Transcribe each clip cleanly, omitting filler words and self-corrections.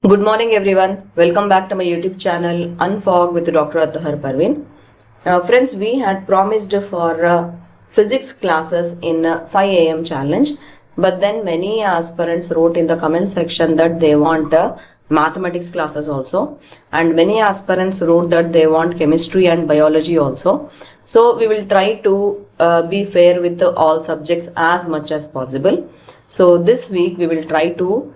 Good morning everyone. Welcome back to my YouTube channel Unfog with Dr. Athar Parveen. Friends, we had promised for physics classes in 5 a.m. challenge, but then many aspirants wrote in the comment section that they want mathematics classes also, and many aspirants wrote that they want chemistry and biology also. So we will try to be fair with all subjects as much as possible. So this week we will try to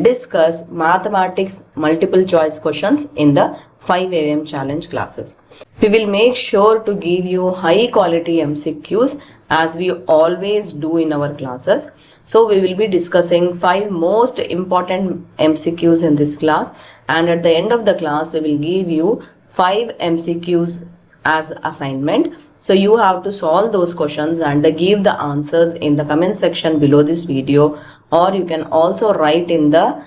discuss mathematics multiple choice questions in the 5 a.m. challenge classes. We will make sure to give you high quality MCQs as we always do in our classes. So we will be discussing 5 most important MCQs in this class, and at the end of the class we will give you 5 MCQs as assignment. So you have to solve those questions and give the answers in the comment section below this video, or you can also write in the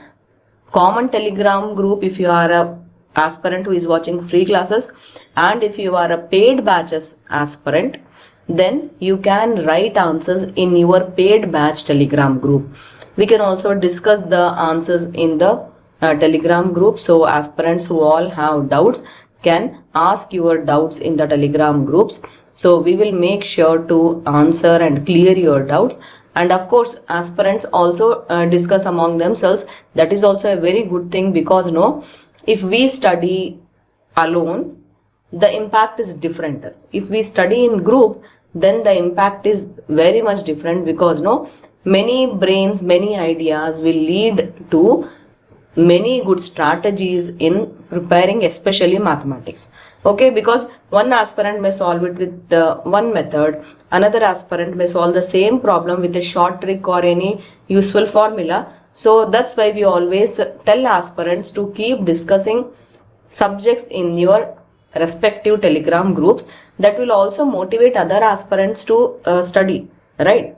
common Telegram group if you are a aspirant who is watching free classes, and if you are a paid batches aspirant, then you can write answers in your paid batch Telegram group. We can also discuss the answers in the Telegram group, so aspirants who all have doubts can ask your doubts in the Telegram groups. So we will make sure to answer and clear your doubts. And of course, aspirants also discuss among themselves. That is also a very good thing, because if we study alone, the impact is different. If we study in group, then the impact is very much different, because many brains, many ideas will lead to many good strategies in preparing, especially mathematics. Okay, because one aspirant may solve it with one method, another aspirant may solve the same problem with a short trick or any useful formula. So that's why we always tell aspirants to keep discussing subjects in your respective Telegram groups. That will also motivate other aspirants to study, right?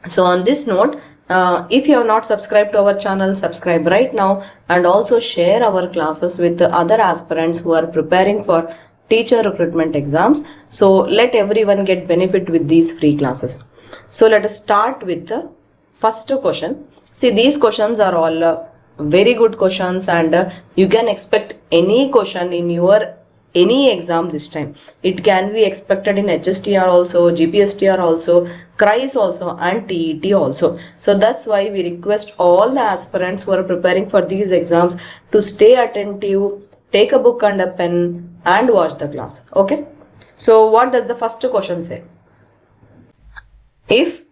So on this note, if you have not subscribed to our channel, subscribe right now, and also share our classes with the other aspirants who are preparing for teacher recruitment exams. So let everyone get benefit with these free classes. So let us start with the first question. See, these questions are all very good questions, and you can expect any question in your any exam this time. It can be expected in HSTR also, GPSTR also, CRIS also, and TET also. So that's why we request all the aspirants who are preparing for these exams to stay attentive, take a book and a pen, and watch the class. Okay. So what does the first question say? If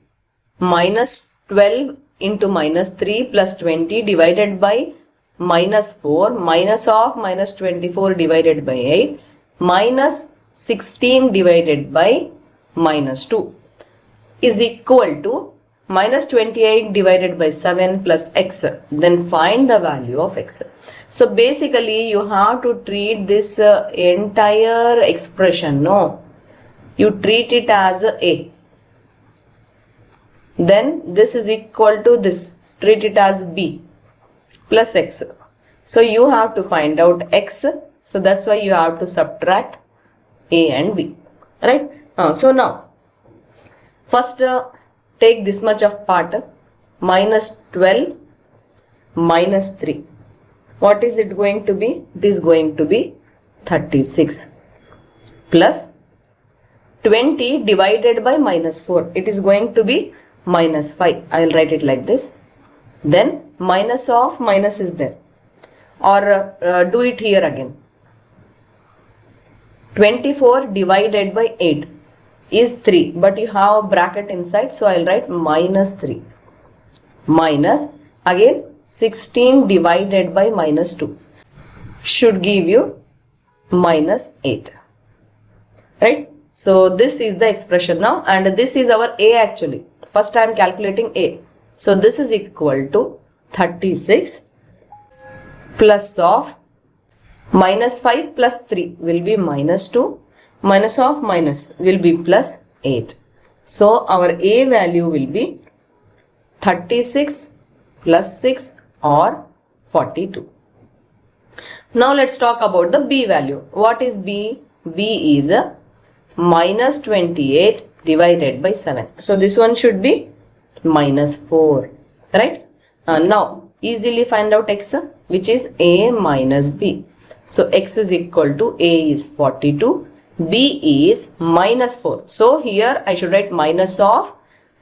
minus 12 into minus 3 plus 20 divided by minus 4 minus of minus 24 divided by 8 minus 16 divided by minus 2 is equal to minus 28 divided by 7 plus x, then find the value of x. So basically you have to treat this entire expression, you treat it as a. Then this is equal to this, treat it as b plus x. So you have to find out x. So that's why you have to subtract a and b, right? So now first take this much of part, minus 12 minus 3. What is it going to be? It is going to be 36 plus 20 divided by minus 4. It is going to be minus 5. I will write it like this. Then minus of minus is there, or do it here again. 24 divided by 8 is 3, but you have a bracket inside, so I will write minus 3 minus again 16 divided by minus 2 should give you minus 8, right? So this is the expression now, and this is our a actually. First I am calculating a. So this is equal to 36 plus of minus 5 plus 3 will be minus 2, minus of minus will be plus 8. So our a value will be 36 plus 6 or 42. Now let's talk about the b value. What is b? b is minus 28 divided by 7. So this one should be minus 4, right? Now easily find out x, which is a minus b. So x is equal to a is 42, b is minus 4. So here I should write minus of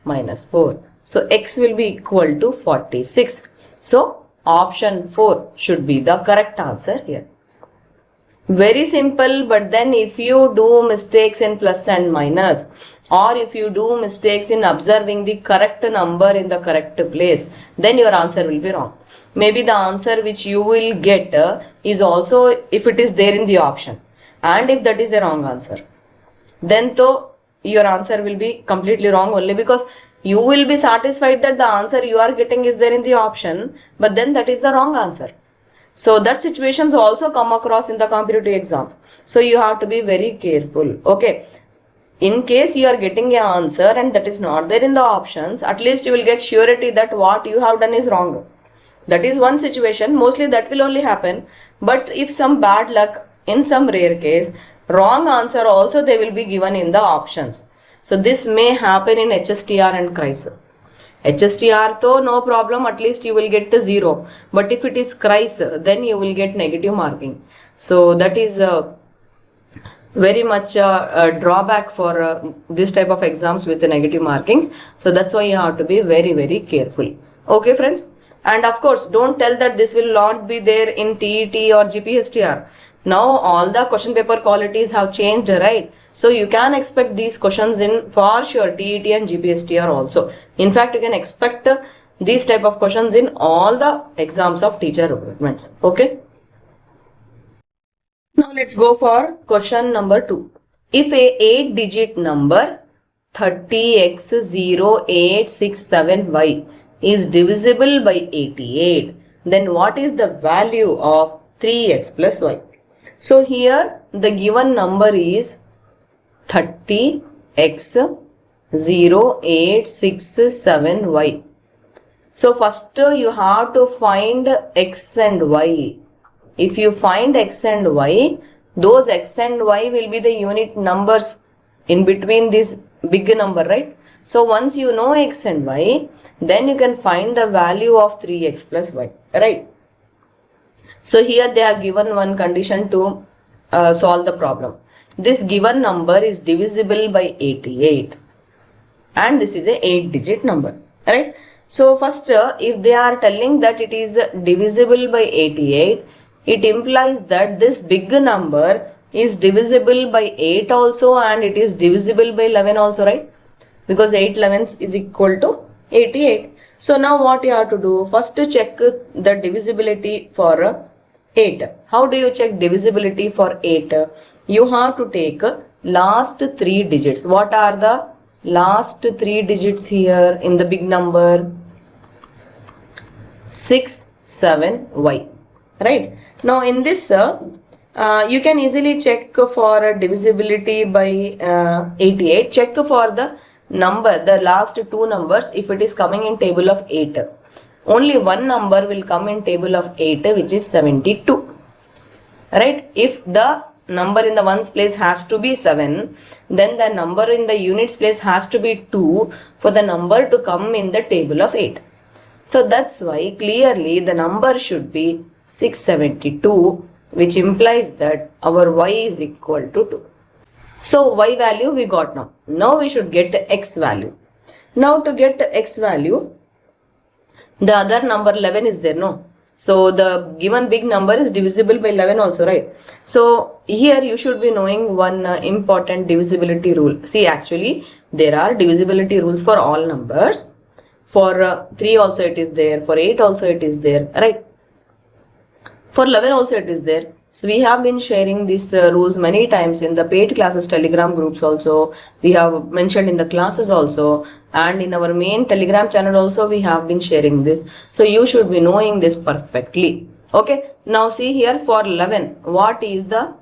minus 4. So x will be equal to 46. So option 4 should be the correct answer here. Very simple, but then if you do mistakes in plus and minus, or if you do mistakes in observing the correct number in the correct place, then your answer will be wrong. Maybe the answer which you will get is also if it is there in the option, and if that is a wrong answer, then though your answer will be completely wrong only because you will be satisfied that the answer you are getting is there in the option, but then that is the wrong answer. So that situations also come across in the competitive exams. So you have to be very careful. Okay. In case you are getting an answer and that is not there in the options, at least you will get surety that what you have done is wrong. That is one situation. Mostly that will only happen. But if some bad luck, in some rare case, wrong answer also they will be given in the options. So this may happen in HSTR and CRIS. HSTR though no problem, at least you will get the 0. But if it is CRIS, then you will get negative marking. So that is very much a drawback for this type of exams with the negative markings. So that's why you have to be very, very careful. Okay, friends. And of course, don't tell that this will not be there in TET or GPSTR. Now all the question paper qualities have changed, right? So you can expect these questions in for sure TET and GPSTR also. In fact, you can expect these type of questions in all the exams of teacher recruitments. Okay. Now let's go for question number 2. If a 8-digit number 30x0867y is divisible by 88, then what is the value of 3x plus y? So here the given number is 30x0867y. So first you have to find x and y. If you find x and y, those x and y will be the unit numbers in between this big number, right? So once you know x and y, then you can find the value of 3x plus y, right? So here they have given one condition to solve the problem. This given number is divisible by 88 and this is a 8-digit number, right? So first if they are telling that it is divisible by 88, it implies that this big number is divisible by 8 also and it is divisible by 11 also, right? Because 8 11s is equal to 88. So now what you have to do? First to check the divisibility for 8. How do you check divisibility for 8? You have to take last 3 digits. What are the last 3 digits here in the big number? 6, 7, y. Right? Now in this you can easily check for divisibility by 88. Check for the number, the last 2 numbers if it is coming in table of 8. Only one number will come in table of 8, which is 72. Right? If the number in the ones place has to be 7, then the number in the units place has to be 2 for the number to come in the table of 8. So that's why clearly the number should be 672, which implies that our y is equal to 2. So y value we got now. Now we should get the x value. Now to get the x value, the other number 11 is there, no? So the given big number is divisible by 11 also, right? So here you should be knowing one important divisibility rule. See, actually there are divisibility rules for all numbers. For 3 also it is there, for 8 also it is there, right? For 11 also it is there. So we have been sharing these rules many times in the paid classes telegram groups also. We have mentioned in the classes also, and in our main telegram channel also we have been sharing this. So you should be knowing this perfectly. Okay. Now see here for 11, what is the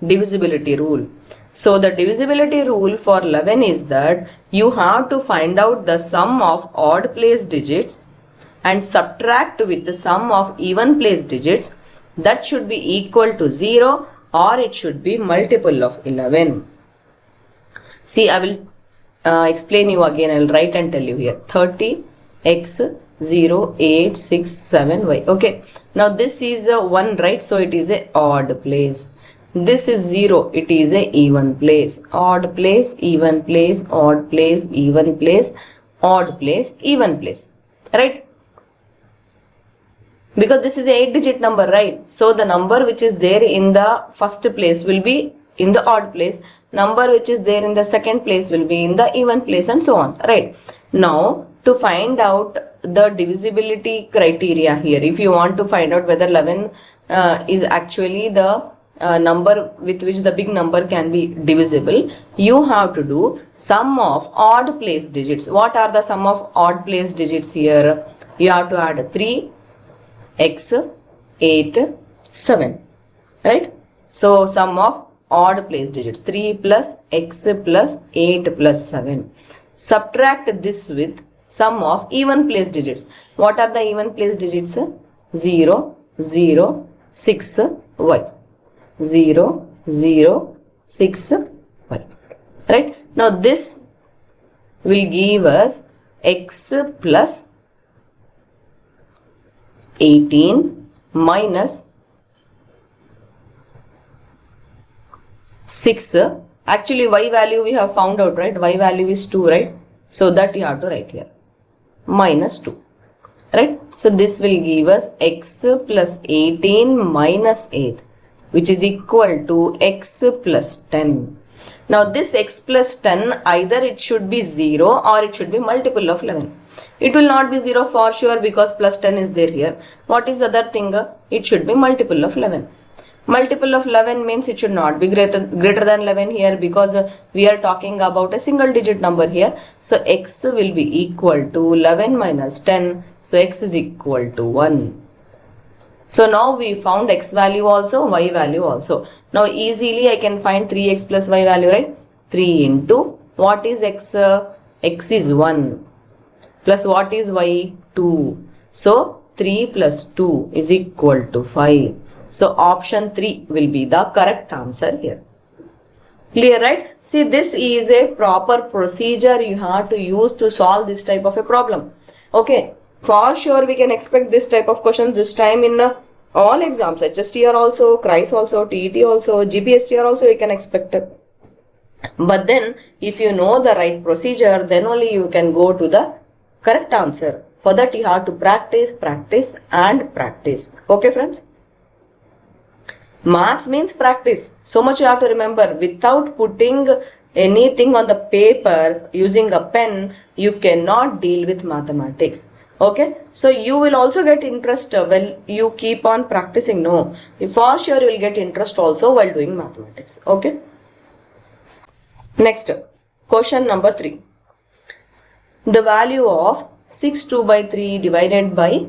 divisibility rule? So the divisibility rule for 11 is that you have to find out the sum of odd place digits and subtract with the sum of even place digits. That should be equal to 0 or it should be multiple of 11. See, I will explain you again. I will write and tell you here. 30x 0, 8, 6, 7, y. Okay. Now this is a 1, right? So it is a odd place. This is 0. It is a even place. Odd place, even place, odd place, even place, odd place, even place. Right? Because this is a 8-digit number, right? So the number which is there in the first place will be in the odd place. Number which is there in the second place will be in the even place, and so on, right? Now to find out the divisibility criteria here, if you want to find out whether 11 is actually the number with which the big number can be divisible, you have to do sum of odd place digits. What are the sum of odd place digits here? You have to add 3, x, 8, 7, right? So sum of odd place digits, 3 plus x plus 8 plus 7. Subtract this with sum of even place digits. What are the even place digits? 0, 0, 6, y. 0, 0, 6, y. Right? Now this will give us x plus 18 minus 6. Actually y value we have found out, right? Y value is 2, right? So that you have to write here, minus 2, right? So this will give us x plus 18 minus 8, which is equal to x plus 10. Now this x plus 10, either it should be 0 or it should be multiple of 11. It will not be 0 for sure because plus 10 is there here. What is the other thing? It should be multiple of 11. Multiple of 11 means it should not be greater than 11 here, because we are talking about a single digit number here. So x will be equal to 11 minus 10. So x is equal to 1. So now we found x value also, y value also. Now easily I can find 3x plus y value, right? 3 into what is x? X is 1. Plus what is y? 2. So 3 plus 2 is equal to 5. So option 3 will be the correct answer here. Clear, right? See, this is a proper procedure you have to use to solve this type of a problem. Okay, for sure we can expect this type of questions this time in all exams, HSTR also, CRIS also, TET also, GPSTR also you can expect it. But then if you know the right procedure, then only you can go to the correct answer. For that you have to practice, practice and practice. Okay friends? Maths means practice. So much you have to remember. Without putting anything on the paper, using a pen, you cannot deal with mathematics. Okay? So you will also get interest when you keep on practicing. No. For sure you will get interest also while doing mathematics. Okay? Next, question number 3. The value of 6 2 by 3 divided by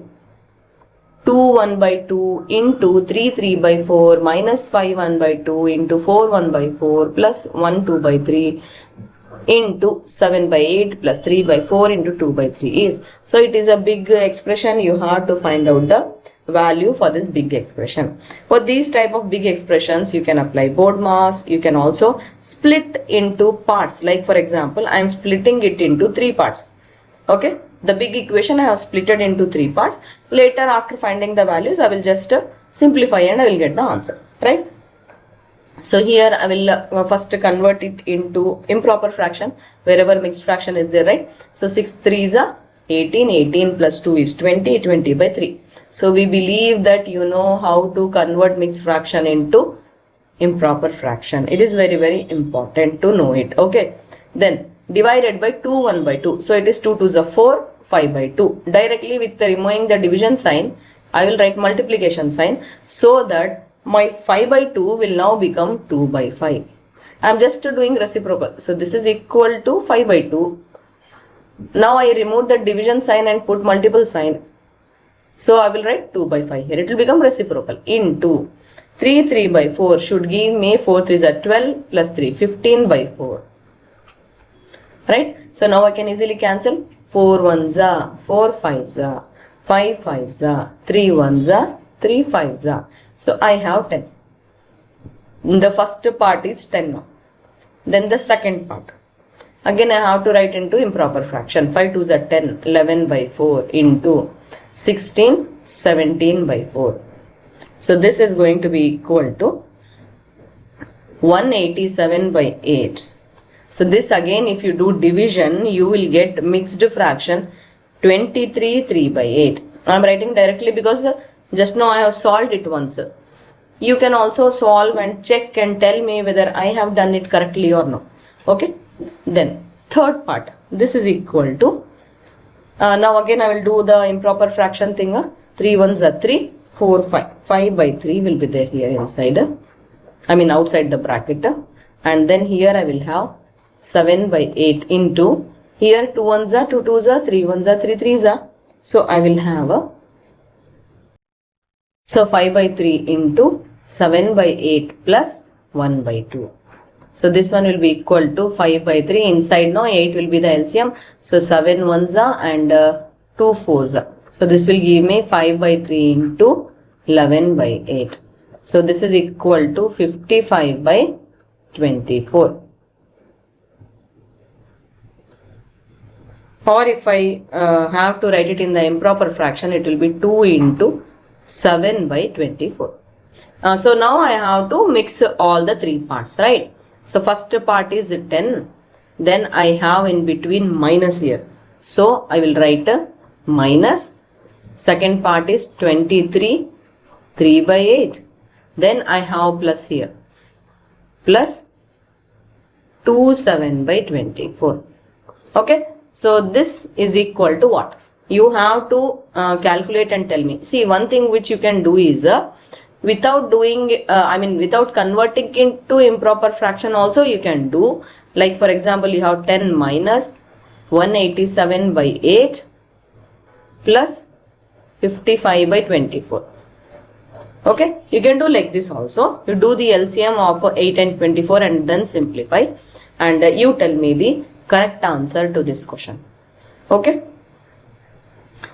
2 1 by 2 into 3 3 by 4 minus 5 1 by 2 into 4 1 by 4 plus 1 2 by 3 into 7 by 8 plus 3 by 4 into 2 by 3 is. So it is a big expression. You have to find out the value for this big expression. For these type of big expressions, you can apply BODMAS. You can also split into parts. Like for example, I am splitting it into 3 parts. Okay, the big equation I have split it into 3 parts. Later after finding the values, I will just simplify and I will get the answer, right? So here I will first convert it into improper fraction wherever mixed fraction is there, right? So 6 3s are 18, 18 plus 2 is 20, 20 by 3. So we believe that you know how to convert mixed fraction into improper fraction. It is very, very important to know it. Okay. Then divided by 2 1 by 2. So it is 2 2s are 4, 5 by 2. Directly with removing the division sign, I will write multiplication sign so that my 5 by 2 will now become 2 by 5. I am just doing reciprocal. So this is equal to 5 by 2. Now I remove the division sign and put multiple sign. So I will write 2 by 5 here. It will become reciprocal into 3 3 by 4 should give me 4 3s are 12 plus 3 15 by 4. Right? So now I can easily cancel 4 1s are 4 5s are 5 5s are 3 1s are 3 5s are. So I have 10. The first part is 10 now. Then the second part. Again I have to write into improper fraction. 5 2s are 10, 11 by 4 into 16, 17 by 4. So this is going to be equal to 187 by 8. So this again, if you do division, you will get mixed fraction 23 3 by 8. I am writing directly because just now I have solved it once. You can also solve and check and tell me whether I have done it correctly or no. Okay. Then third part, this is equal to, now again I will do the improper fraction thing. 3 1s are 3, 4 5. 5 by 3 will be there here inside. I mean outside the bracket. And then here I will have 7 by 8 into, here 2 1s are 2 2s are 3 1s are 3 3s are. So I will have so 5 by 3 into 7 by 8 plus 1 by 2. So this one will be equal to 5 by 3. Inside no 8 will be the LCM. So 7 1s are and 2 4s are. So this will give me 5 by 3 into 11 by 8. So this is equal to 55 by 24. Or if I have to write it in the improper fraction, it will be 2 into 7 by 24. So now I have to mix all the three parts, right? So first part is 10. Then I have in between minus here. So I will write minus. Second part is 23, 3 by 8. Then I have plus here. Plus 2 7 by 24. Okay. So this is equal to what? You have to calculate and tell me. See, one thing which you can do is without doing, without converting into improper fraction also you can do. Like for example, you have 10 minus 187 by 8 plus 55 by 24. Okay, you can do like this also. You do the LCM of 8 and 24 and then simplify, and you tell me the correct answer to this question. Okay.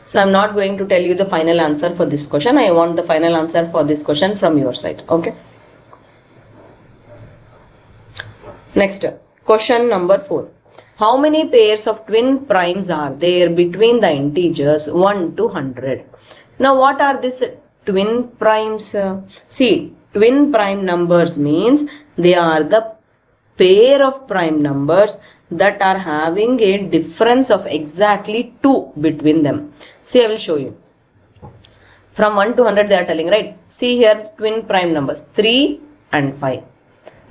So I am not going to tell you the final answer for this question. I want the final answer for this question from your side. Okay. Next, question number 4. How many pairs of twin primes are there between the integers 1 to 100? Now what are these twin primes? See, twin prime numbers means they are the pair of prime numbers that are having a difference of exactly 2 between them. See, I will show you. From 1 to 100 they are telling, right? See here, twin prime numbers 3 and 5.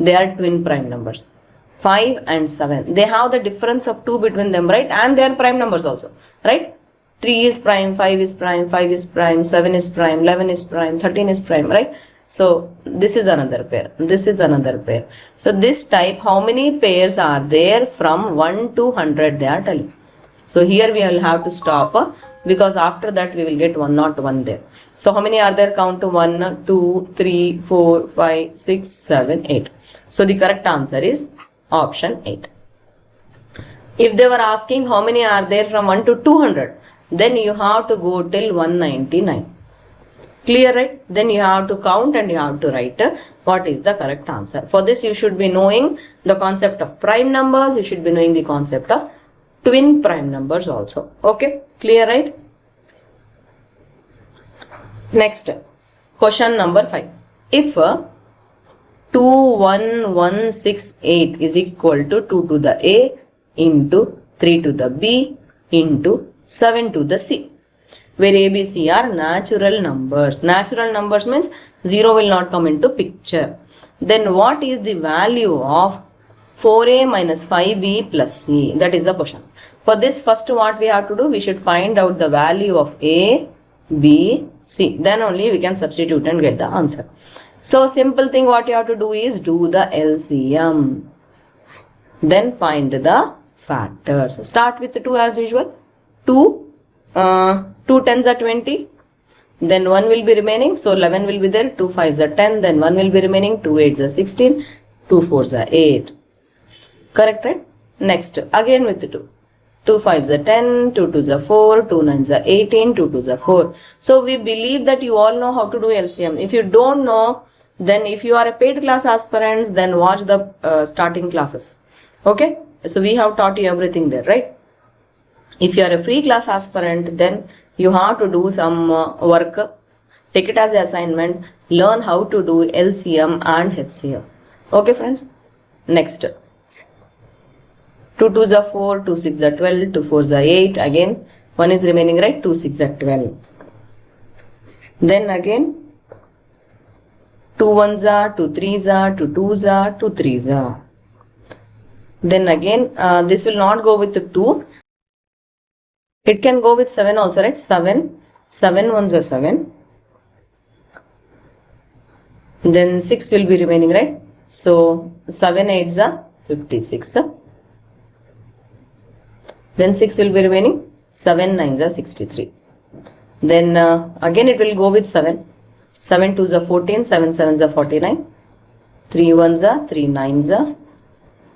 They are twin prime numbers. 5 and 7. They have the difference of 2 between them, right? And they are prime numbers also, right? 3 is prime, 5 is prime, 5 is prime, 7 is prime, 11 is prime, 13 is prime, right? So this is another pair. This is another pair. So this type, how many pairs are there from 1 to 100 they are telling. So here we will have to stop because after that we will get 101 there. So how many are there? Count to 1, 2, 3, 4, 5, 6, 7, 8. So the correct answer is option 8. If they were asking how many are there from 1 to 200, then you have to go till 199. Clear, right? Then you have to count and you have to write what is the correct answer. For this you should be knowing the concept of prime numbers. You should be knowing the concept of twin prime numbers also. Okay, clear, right? Next, question number 5. If 21168 is equal to 2 to the A into 3 to the B into 7 to the C, where A, B, C are natural numbers. Natural numbers means 0 will not come into picture. Then what is the value of 4A minus 5B plus C? That is the question. For this, first what we have to do, we should find out the value of A, B, C. Then only we can substitute and get the answer. So simple thing what you have to do is do the LCM. Then find the factors. Start with 2 as usual. 2 tens are 20, then 1 will be remaining, so 11 will be there, 2 5s are 10, then 1 will be remaining, 2 8s are 16, 2 4s are 8. Correct, right? Next, again with 2. 2 5s are 10, 2 2s are 4, 2 9s are 18, 2 2s are 4. So we believe that you all know how to do LCM. If you don't know, then if you are a paid class aspirants, then watch the starting classes. Okay? So we have taught you everything there, right? If you are a free class aspirant, then you have to do some work, take it as an assignment, learn how to do LCM and HCM. Okay friends, next. 2 2s are 4, 2 6 are 12, 2 4s are 8, again 1 is remaining, right? 2 6 are 12. Then again 2 1s are, 2 3s are, 2 2s are, 2 3s are. Then again this will not go with the 2. It can go with 7 also, right? 7 1s are 7. Then 6 will be remaining, right? So 7 8s are 56. Then 6 will be remaining. 7 9s are 63. Then again it will go with 7. 7 2s are 14. 7 7s are 49. 3 1s are 3 9s are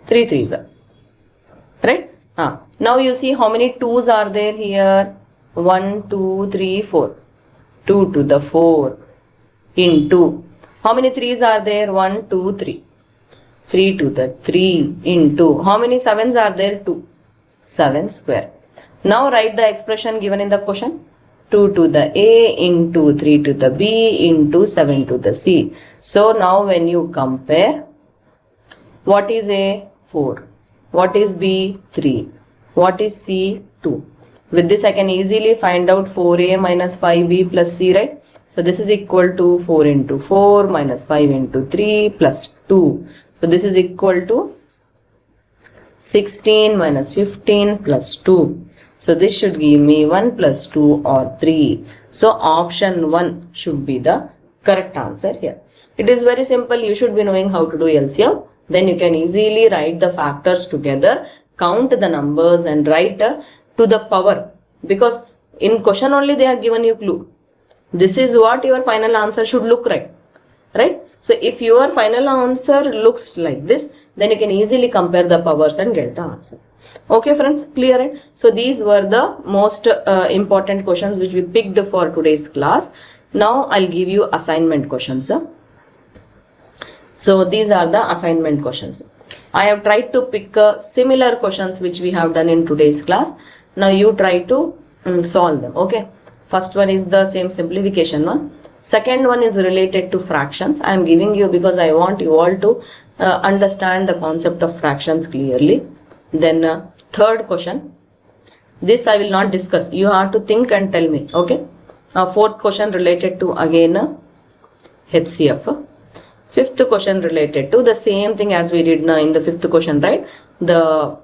3 3s are. Right? Now you see how many 2s are there here. 1 2 3 4. 2 to the 4 into. How many 3s are there? 1 2 3. 3 to the 3 into. How many 7s are there? 2. 7 square. Now write the expression given in the question. 2 to the A into 3 to the B into 7 to the C. So now when you compare, what is A? 4. What is B? 3. What is C? 2. With this I can easily find out 4A minus 5B plus C, right? So this is equal to 4 into 4 minus 5 into 3 plus 2. So this is equal to 16 minus 15 plus 2. So this should give me 1 plus 2 or 3. So option 1 should be the correct answer here. It is very simple. You should be knowing how to do LCM. Then you can easily write the factors together, count the numbers and write to the power. Because in question only they have given you clue. This is what your final answer should look like. Right? So if your final answer looks like this, then you can easily compare the powers and get the answer. Okay friends, clear it? So these were the most important questions which we picked for today's class. Now I'll give you assignment questions. So these are the assignment questions. I have tried to pick similar questions which we have done in today's class. Now you try to solve them. Okay. First one is the same simplification one. Second one is related to fractions. I am giving you because I want you all to understand the concept of fractions clearly. Then third question. This I will not discuss. You have to think and tell me. Okay. Fourth question related to again HCF. Fifth question related to the same thing as we did in the fifth question, right? The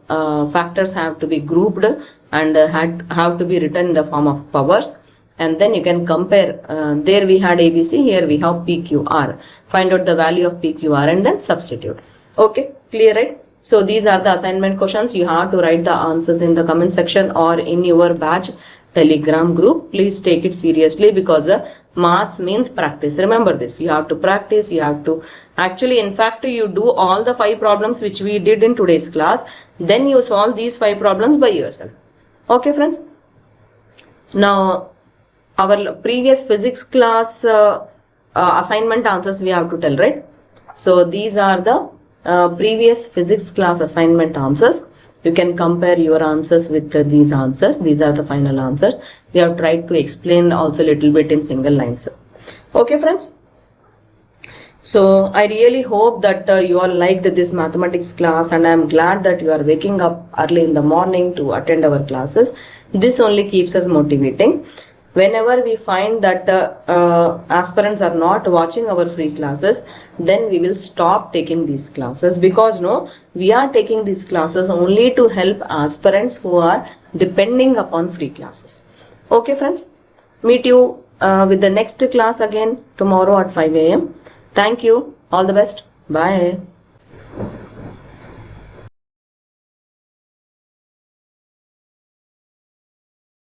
factors have to be grouped and have to be written in the form of powers. And then you can compare. There we had ABC, here we have PQR. Find out the value of PQR and then substitute. Okay, clear, right? So these are the assignment questions. You have to write the answers in the comment section or in your batch Telegram group. Please take it seriously because maths means practice. Remember this. You have to practice. You have to actually, in fact, you do all the 5 problems which we did in today's class. Then you solve these 5 problems by yourself. Okay, friends. Now, our previous physics class assignment answers we have to tell, right? So these are the previous physics class assignment answers. You can compare your answers with these answers. These are the final answers. We have tried to explain also a little bit in single lines. Okay, friends. So I really hope that you all liked this mathematics class, and I am glad that you are waking up early in the morning to attend our classes. This only keeps us motivating. Whenever we find that aspirants are not watching our free classes, then we will stop taking these classes, because we are taking these classes only to help aspirants who are depending upon free classes. Okay, friends, meet you with the next class again tomorrow at 5 a.m. Thank you. All the best. Bye.